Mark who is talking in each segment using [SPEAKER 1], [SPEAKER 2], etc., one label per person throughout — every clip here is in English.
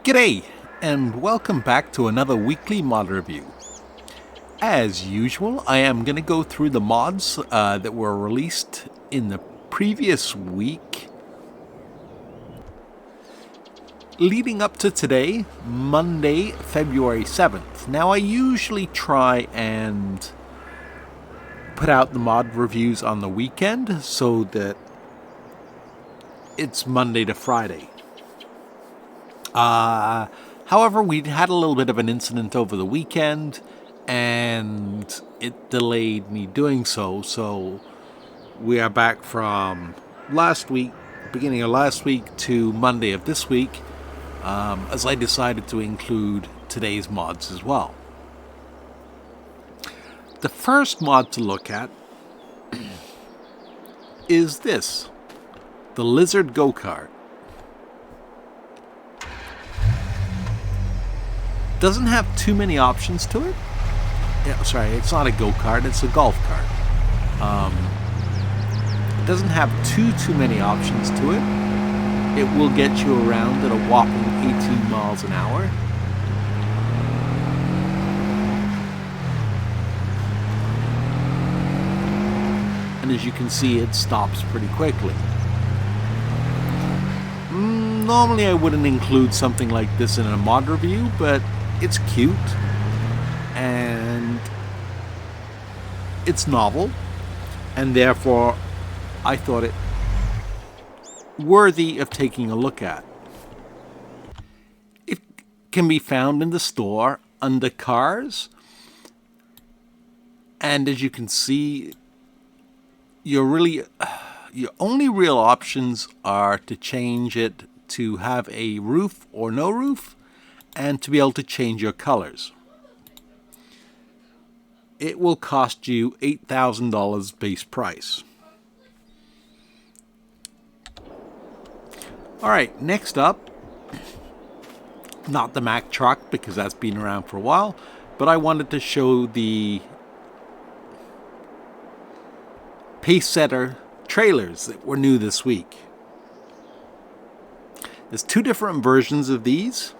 [SPEAKER 1] G'day, and welcome back to another weekly mod review. As usual, I am going to go through the mods that were released in the previous week, leading up to today, Monday, February 7th. Now, I usually try and put out the mod reviews on the weekend so that it's Monday to Friday. However, we had a little bit of an incident over the weekend, and it delayed me doing so. So we are back from last week, beginning of last week, to Monday of this week, as I decided to include today's mods as well. The first mod to look at is this, the Lizard Go-Kart. Doesn't have too many options to it. Yeah, sorry, it's not a go-kart, it's a golf cart. It doesn't have too many options to it. It will get you around at a whopping 18 miles an hour. And as you can see, it stops pretty quickly. Normally I wouldn't include something like this in a mod review, but it's cute and it's novel, and therefore I thought it worthy of taking a look at. It can be found in the store under cars, and as you can see, your only real options are to change it to have a roof or no roof, and to be able to change your colors. It will cost you $8,000 base price. Alright, next up, not the Mack truck because that's been around for a while, but I wanted to show the Pacesetter Trailers that were new this week. There's two different versions of these,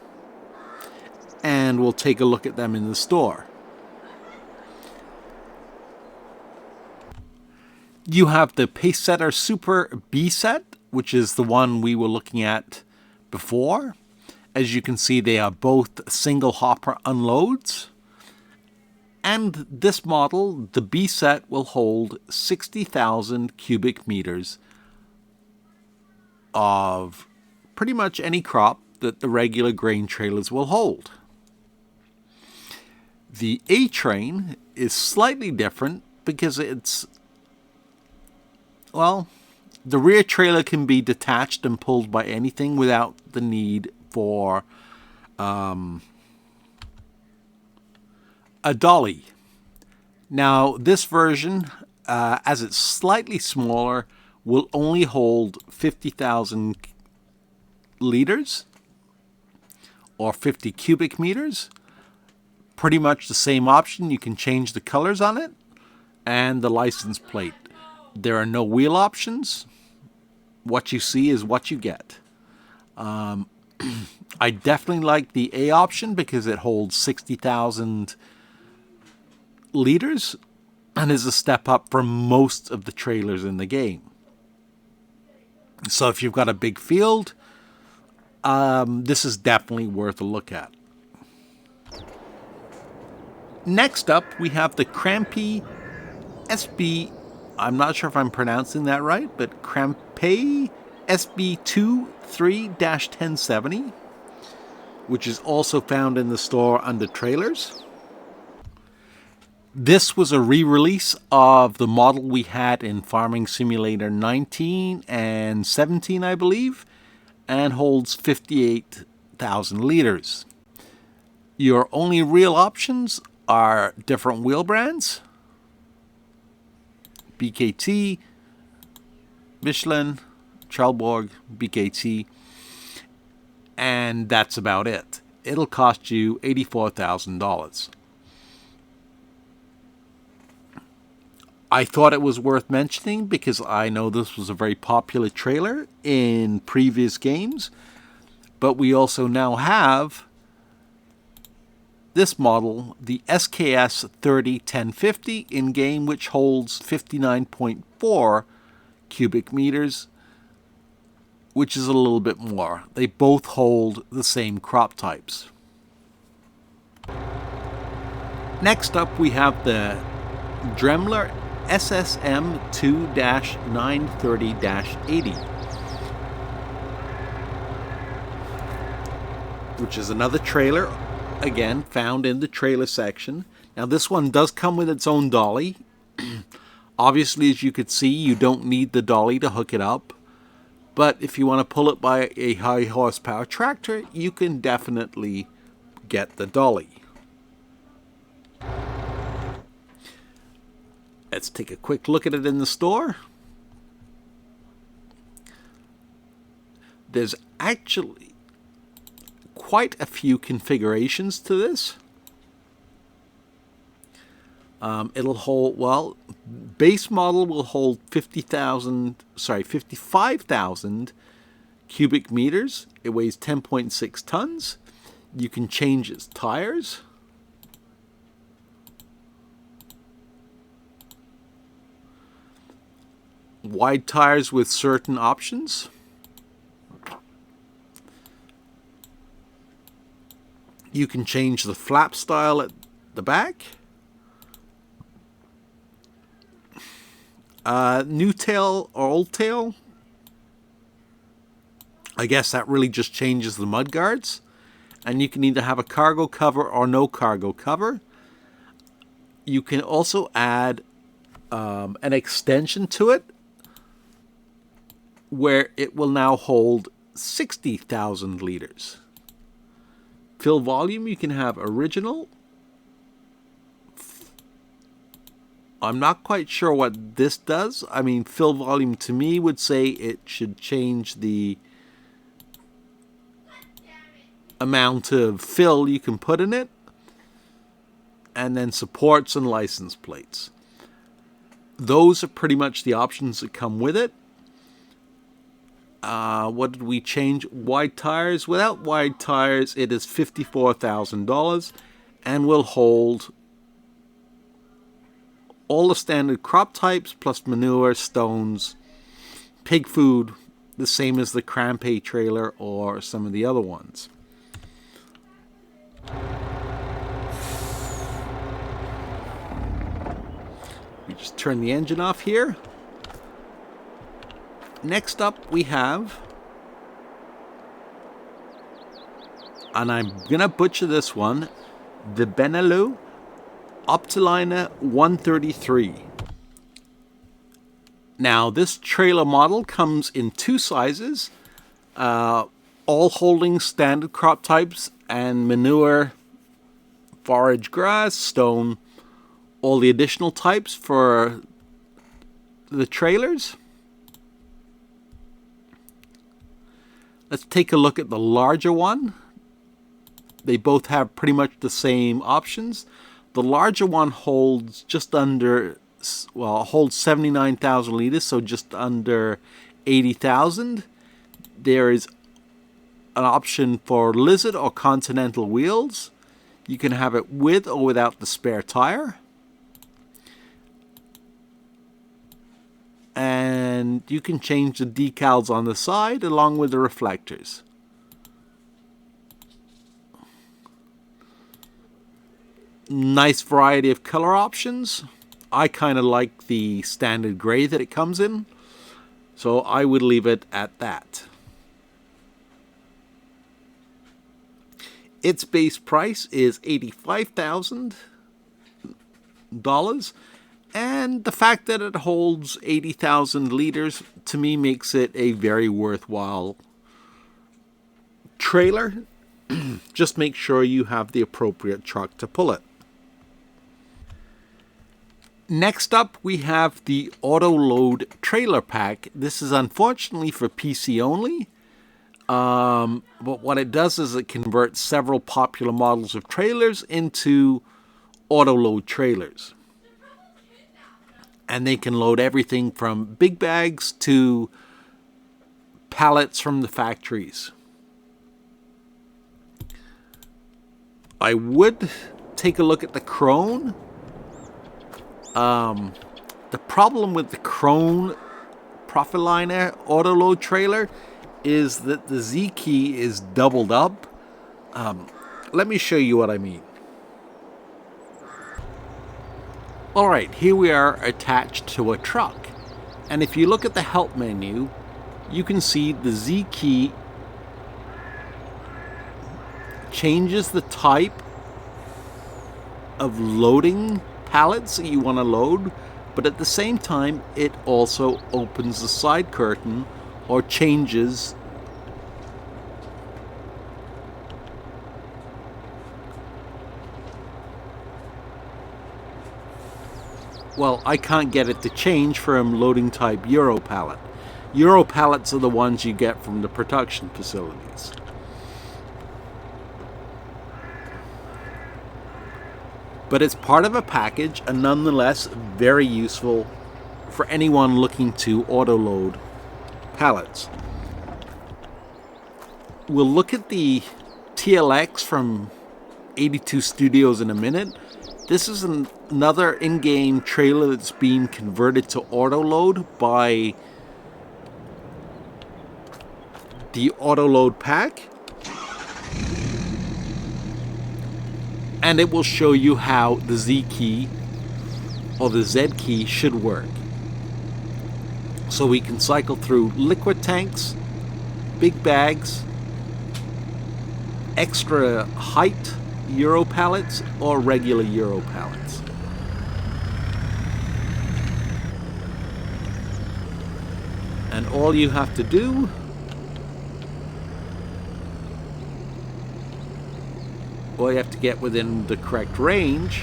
[SPEAKER 1] and we'll take a look at them in the store. You have the Pacesetter Super B set, which is the one we were looking at before. As you can see, they are both single hopper unloads. And this model, the B set, will hold 60,000 cubic meters of pretty much any crop that the regular grain trailers will hold. The A-Train is slightly different because it's, well, the rear trailer can be detached and pulled by anything without the need for a dolly. Now, this version, as it's slightly smaller, will only hold 50,000 liters or 50 cubic meters. Pretty much the same option. You can change the colors on it and the license plate. There are no wheel options. What you see is what you get. I definitely like the A option because it holds 60,000 liters and is a step up from most of the trailers in the game. So if you've got a big field, this is definitely worth a look at. Next up, we have the Crampay I'm not sure if I'm pronouncing that right, but Crampay Sb23-1070, which is also found in the store under trailers. This was a re-release of the model we had in Farming Simulator 19 and 17, I believe, and holds 58,000 liters. Your only real options are different wheel brands: BKT, Michelin, Trelleborg, BKT, and that's about it. It'll cost you $84,000. I thought it was worth mentioning because I know this was a very popular trailer in previous games. But we also now have this model, the SKS30-1050 in-game, which holds 59.4 cubic meters, which is a little bit more. They both hold the same crop types. Next up, we have the Dremler SSM2-930-80, which is another trailer, again, found in the trailer section. Now, this one does come with its own dolly. Obviously, as you could see, you don't need the dolly to hook it up. But if you want to pull it by a high horsepower tractor, you can definitely get the dolly. Let's take a quick look at it in the store. There's actually quite a few configurations to this. It'll hold, well, base model will hold 55,000 cubic meters. It weighs 10.6 tons. You can change its tires. Wide tires with certain options. You can change the flap style at the back. New tail or old tail. I guess that really just changes the mud guards. And you can either have a cargo cover or no cargo cover. You can also add an extension to it, where it will now hold 60,000 liters. Fill volume, you can have original. I'm not quite sure what this does. I mean, fill volume to me would say it should change the amount of fill you can put in it. And then supports and license plates. Those are pretty much the options that come with it. What did we change? Wide tires. Without wide tires, it is $54,000 and will hold all the standard crop types plus manure, stones, pig food, the same as the Crampay trailer or some of the other ones. We just turn the engine off here. Next up we have, and I'm going to butcher this one, the Benelux Optiliner 133. Now this trailer model comes in two sizes, all holding standard crop types and manure, forage grass, stone, all the additional types for the trailers. Let's take a look at the larger one. They both have pretty much the same options. The larger one holds just under, well, holds 79,000 liters, so just under 80,000. There is an option for Lizard or Continental wheels. You can have it with or without the spare tire. And you can change the decals on the side along with the reflectors. Nice variety of color options. I kind of like the standard gray that it comes in, so I would leave it at that. Its base price is $85,000. And the fact that it holds 80,000 liters, to me, makes it a very worthwhile trailer. Just make sure you have the appropriate truck to pull it. Next up, we have the Autoload trailer pack. This is unfortunately for PC only. But what it does is it converts several popular models of trailers into Autoload trailers. And they can load everything from big bags to pallets from the factories. I would take a look at the Krone. The problem with the Krone Profiliner Autoload trailer is that the Z key is doubled up. Let me show you what I mean. Alright, here we are attached to a truck. And if you look at the help menu, you can see the Z key changes the type of loading pallets that you want to load, but at the same time it also opens the side curtain or changes well, I can't get it to change from loading type Euro pallet. Euro pallets are the ones you get from the production facilities. But it's part of a package and nonetheless very useful for anyone looking to autoload pallets. We'll look at the TLX from 82 Studios in a minute. This is another in-game trailer that's being converted to Autoload by the Autoload pack. And it will show you how the Z key or the Z key should work. So we can cycle through liquid tanks, big bags, extra height Euro pallets or regular Euro pallets. And all you have to do you have to get within the correct range.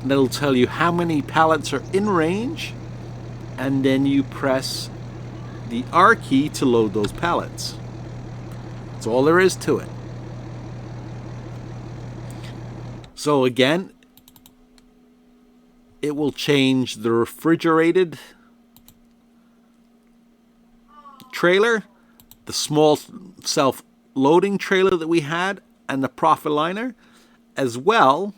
[SPEAKER 1] And it'll tell you how many pallets are in range, and then you press the R key to load those pallets. That's all there is to it. So again, it will change the refrigerated trailer, the small self-loading trailer that we had, and the Profiliner, as well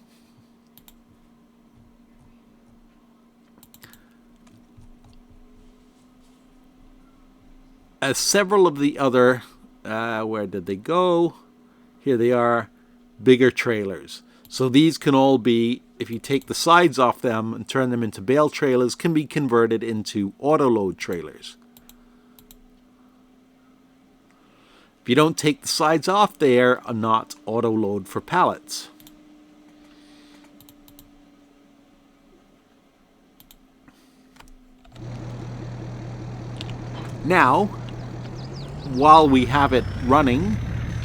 [SPEAKER 1] as several of the other, where did they go? Here they are, bigger trailers. So these can all be, if you take the sides off them and turn them into bale trailers, can be converted into Autoload trailers. If you don't take the sides off, they are not Autoload for pallets. Now, while we have it running,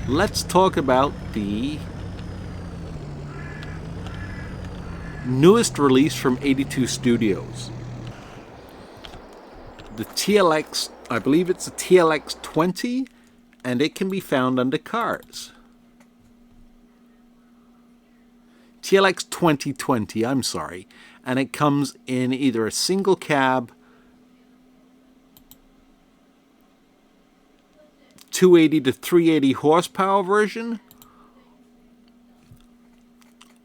[SPEAKER 1] let's talk about the newest release from 82 Studios. The TLX, I believe it's a TLX 20, and it can be found under cars. TLX 2020, I'm sorry. And it comes in either a single cab, 280 to 380 horsepower version,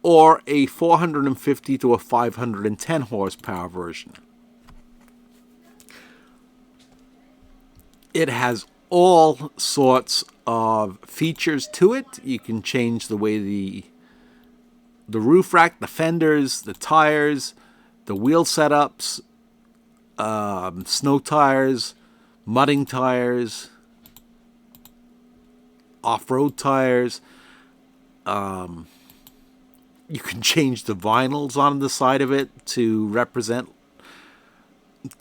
[SPEAKER 1] or a 450 to a 510 horsepower version. It has all sorts of features to it. You can change the way the roof rack, the fenders, the tires, the wheel setups, snow tires, mudding tires, off-road tires. You can change the vinyls on the side of it to represent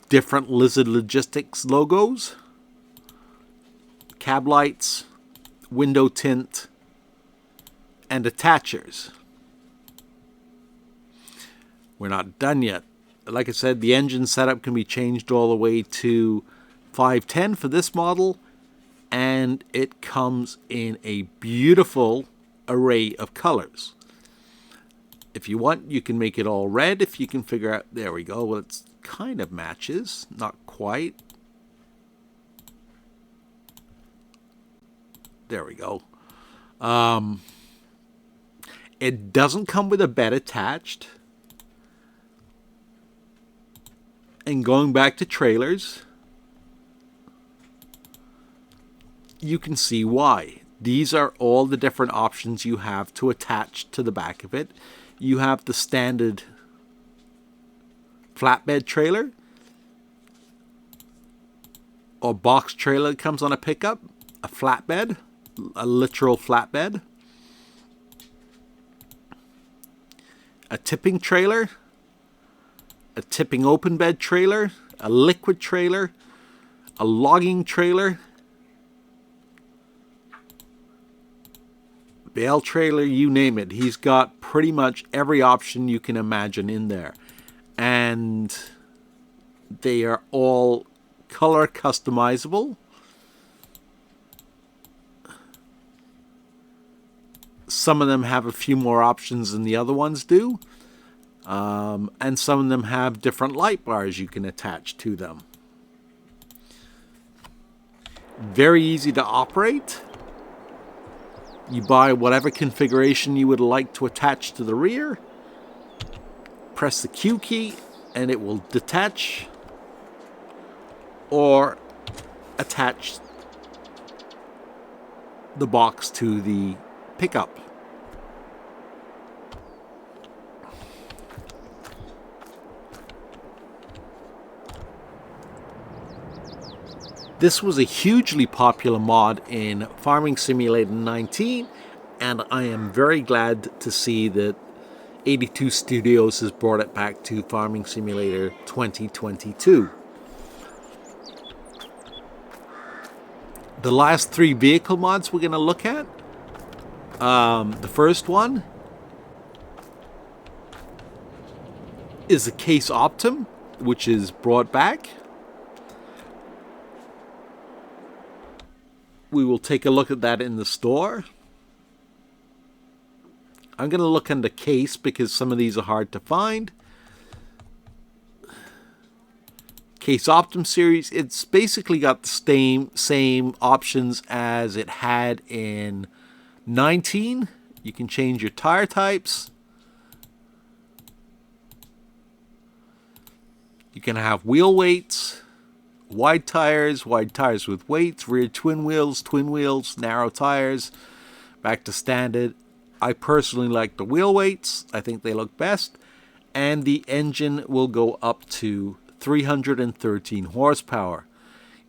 [SPEAKER 1] different Lizard Logistics logos. Cab lights, window tint, and attachers. We're not done yet. Like I said, the engine setup can be changed all the way to 510 for this model, and it comes in a beautiful array of colors. If you want, you can make it all red if you can figure out. There we go. Well, it kind of matches. Not quite. There we go. It doesn't come with a bed attached. And going back to trailers, you can see why. These are all the different options you have to attach to the back of it. You have the standard flatbed trailer or box trailer that comes on a pickup, a flatbed, a literal flatbed, a tipping trailer, a tipping open bed trailer, a liquid trailer, a logging trailer, bale trailer, you name it. He's got pretty much every option you can imagine in there. And they are all color customizable. Some of them have a few more options than the other ones do. And some of them have different light bars you can attach to them. Very easy to operate. You buy whatever configuration you would like to attach to the rear. Press the Q key and it will detach or attach the box to the pickup. This was a hugely popular mod in Farming Simulator 19, and I am very glad to see that 82 Studios has brought it back to Farming Simulator 2022. The last three vehicle mods we're going to look at. The first one is the Case Optum, which is brought back. We will take a look at that in the store. I'm going to look under Case because some of these are hard to find. Case Optum series, it's basically got the same options as it had in 19. You can change your tire types. You can have wheel weights. Wide tires with weights, rear twin wheels, narrow tires, back to standard. I personally like the wheel weights. I think they look best. And the engine will go up to 313 horsepower,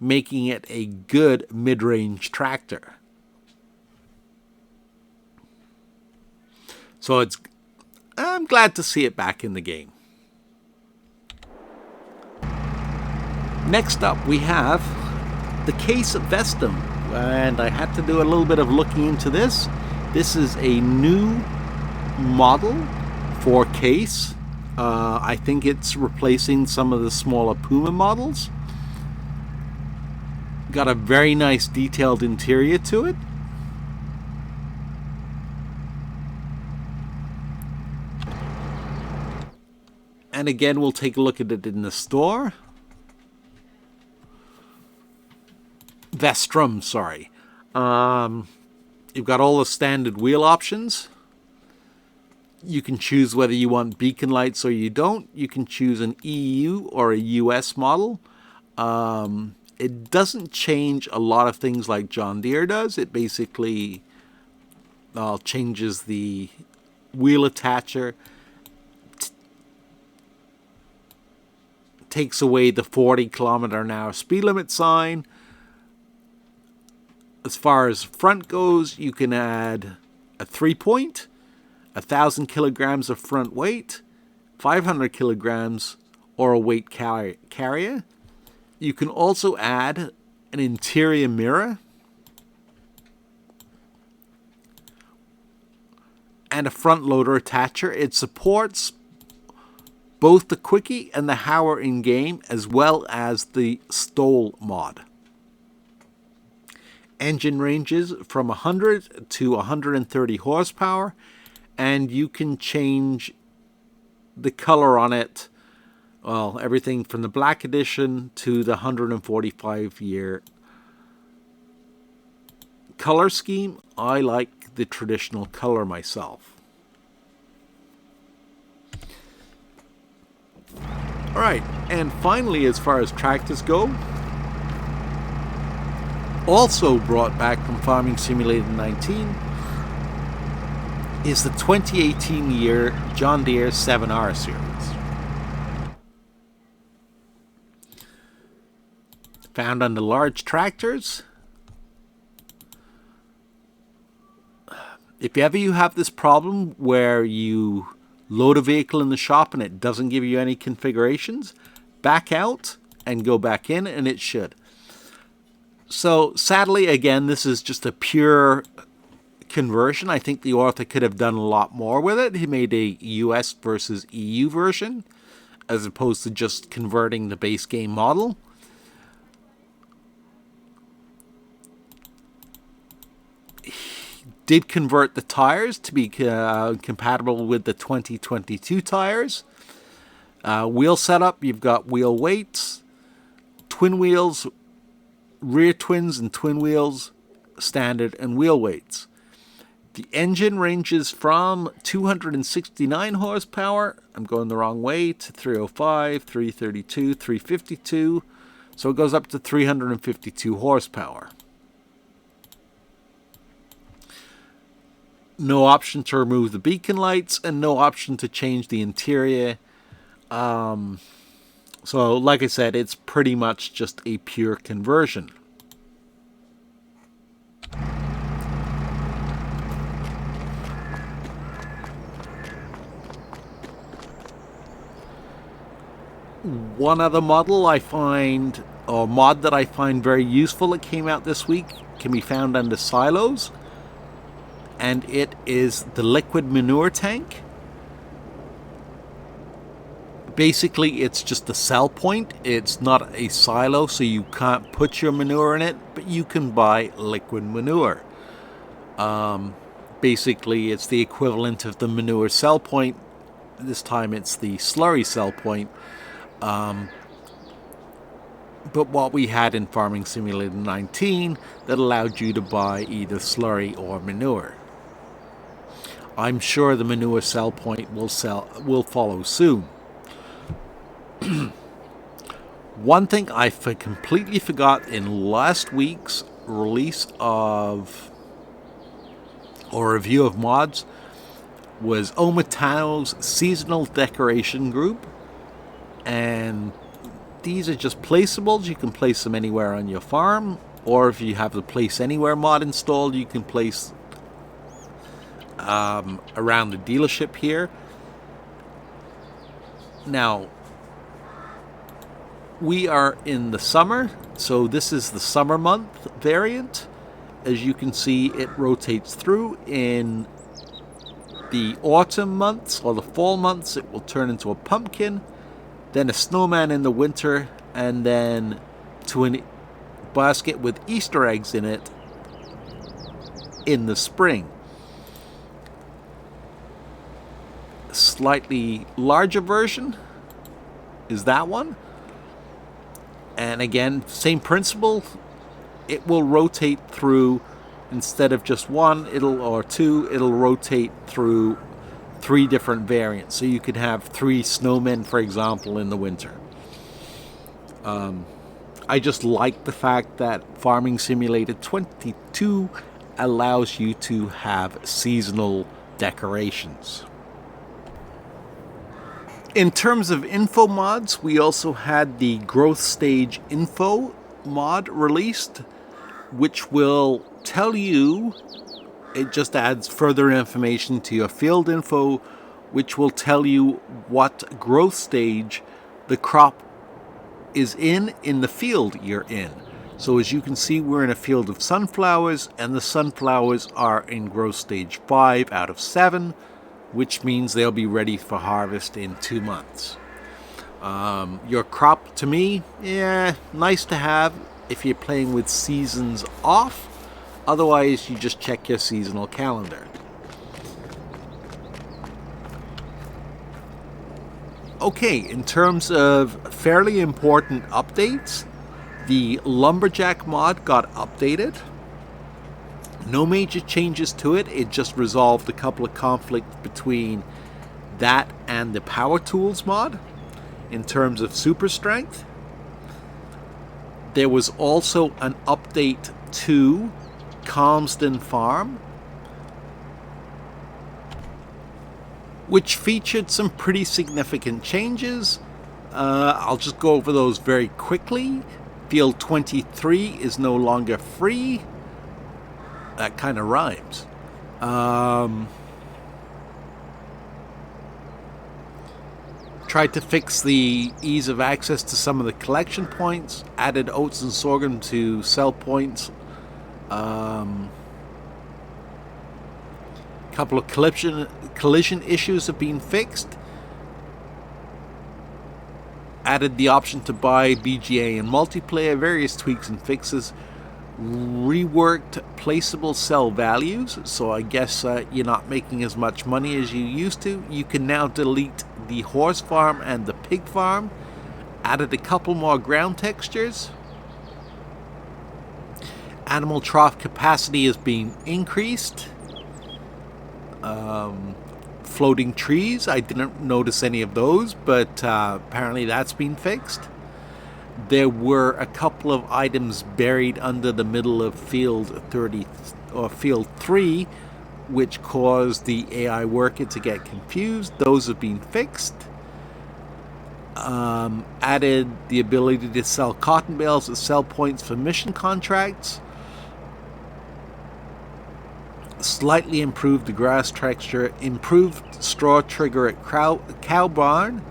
[SPEAKER 1] making it a good mid-range tractor. So I'm glad to see it back in the game. Next up, we have the Case Vestum, and I had to do a little bit of looking into this. This is a new model for Case. I think it's replacing some of the smaller Puma models. Got a very nice detailed interior to it. And again, we'll take a look at it in the store. Vestrum, sorry. You've got all the standard wheel options. You can choose whether you want beacon lights or you don't. You can choose an EU or a US model. It doesn't change a lot of things like John Deere does. It basically changes the wheel attacher, takes away the 40-kilometer-an-hour speed limit sign. As far as front goes, you can add a 3-point, 1,000 kilograms of front weight, 500 kilograms, or a weight carrier. You can also add an interior mirror and a front loader attacher. It supports both the Quickie and the Hauer in-game, as well as the Stoll mod. Engine ranges from 100 to 130 horsepower, and you can change the color on it, well, everything from the black edition to the 145-year color scheme, I like the traditional color myself. Alright, and finally, as far as tractors go, also brought back from Farming Simulator 19 is the 2018 year John Deere 7R series. Found under large tractors. If ever you have this problem where you load a vehicle in the shop and it doesn't give you any configurations, back out and go back in and it should. So sadly, again, this is just a pure conversion. I think the author could have done a lot more with it. He made a US versus EU version as opposed to just converting the base game model. He did convert the tires to be compatible with the 2022 tires. Wheel setup, you've got wheel weights, twin wheels, rear twins and twin wheels, standard and wheel weights. The engine ranges from 269 horsepower, I'm going the wrong way, to 305, 332, 352, so it goes up to 352 horsepower. No option to remove the beacon lights and no option to change the interior. So like I said, it's pretty much just a pure conversion. One other model I find, or mod that I find very useful that came out this week, can be found under silos, and it is the liquid manure tank. Basically, it's just a sell point. It's not a silo, so you can't put your manure in it, but you can buy liquid manure. Basically, it's the equivalent of the manure sell point. This time it's the slurry sell point. But what we had in Farming Simulator 19 that allowed you to buy either slurry or manure. I'm sure the manure sell point will follow soon. One thing I completely forgot in last week's release of or review of mods was Omatano's seasonal decoration group, and these are just placeables. You can place them anywhere on your farm, or if you have the Place Anywhere mod installed, you can place around the dealership here. Now, we are in the summer, so this is the summer month variant. As you can see, it rotates through. In the autumn months or the fall months, it will turn into a pumpkin, then a snowman in the winter, and then to a basket with Easter eggs in it in the spring. A slightly larger version is that one. And again, same principle. It will rotate through, instead of just one or two, it'll rotate through 3 different variants. So you could have 3 snowmen, for example, in the winter. I just like the fact that Farming Simulator 22 allows you to have seasonal decorations. In terms of info mods, we also had the Growth Stage Info mod released, which will tell you, it just adds further information to your field info, which will tell you what growth stage the crop is in the field you're in. So as you can see, we're in a field of sunflowers, and the sunflowers are in growth stage 5 out of 7, which means they'll be ready for harvest in 2 months. Your crop, to me, yeah, nice to have if you're playing with seasons off. Otherwise, you just check your seasonal calendar. Okay, in terms of fairly important updates, the Lumberjack mod got updated. No major changes to it. It just resolved a couple of conflicts between that and the Power Tools mod in terms of super strength. There was also an update to Comston Farm, which featured some pretty significant changes. I'll just go over those very quickly. Field 23 is no longer free. That kind of rhymes. Tried to fix the ease of access to some of the collection points. Added oats and sorghum to sell points. Couple of collision issues have been fixed. Added the option to buy BGA and multiplayer. Various tweaks and fixes. Reworked placeable sell values, so I guess you're not making as much money as you used to. You can now delete the horse farm and the pig farm. Added a couple more ground textures. Animal trough capacity is being increased. Floating trees, I didn't notice any of those, but apparently that's been fixed. There were a couple of items buried under the middle of field 30 or field 3, which caused the AI worker to get confused. Those have been fixed. Added the ability to sell cotton bales at sell points for mission contracts. Slightly improved the grass texture. Improved straw trigger at cow barn.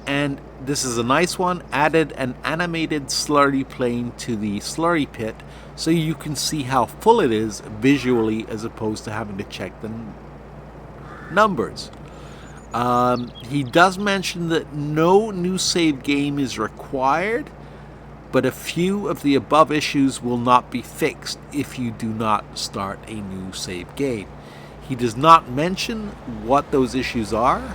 [SPEAKER 1] And this is a nice one. Added an animated slurry plane to the slurry pit so you can see how full it is visually as opposed to having to check the numbers. He does mention that no new save game is required, but a few of the above issues will not be fixed if you do not start a new save game. He does not mention what those issues are.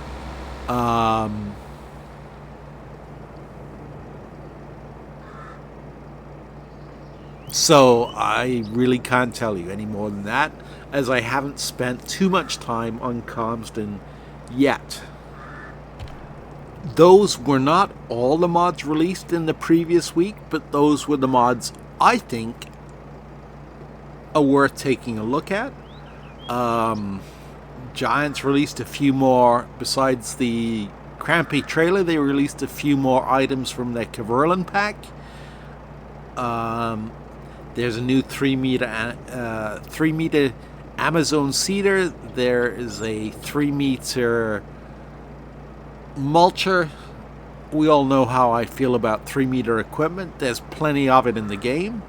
[SPEAKER 1] So I really can't tell you any more than that, as I haven't spent too much time on Comston yet. Those were not all the mods released in the previous week, but those were the mods I think are worth taking a look at. Giants released a few more. Besides the Crampay trailer, they released a few more items from their Caverlin pack. There's a new 3 meter Amazon cedar. There is a 3 meter mulcher. We all know how I feel about 3 meter equipment. There's plenty of it in the game.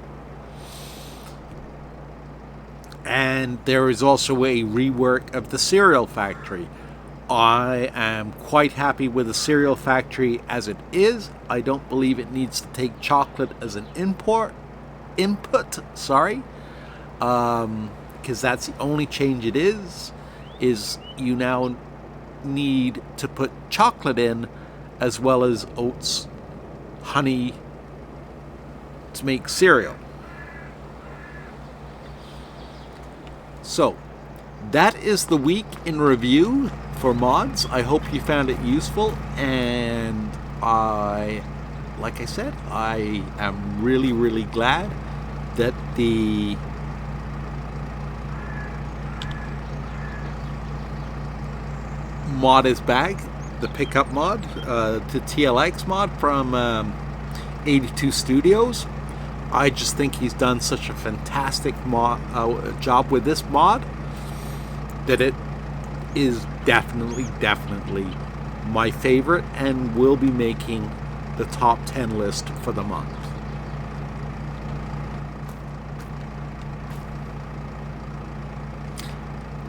[SPEAKER 1] And there is also a rework of the cereal factory. I am quite happy with the cereal factory as it is. I don't believe it needs to take chocolate as an input, because that's the only change it is you now need to put chocolate in as well as oats, honey to make cereal. So that is the week in review for mods. I hope you found it useful, and like I said, I am really glad that the mod is back, the pickup mod, the TLX mod from 82 Studios. I just think he's done such a fantastic job with this mod that it is definitely my favorite and will be making the top 10 list for the month.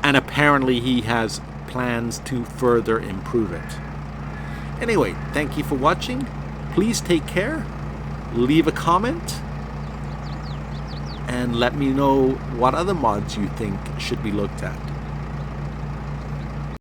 [SPEAKER 1] And apparently he has plans to further improve it. Anyway, thank you for watching. Please take care. Leave a comment. And let me know what other mods you think should be looked at.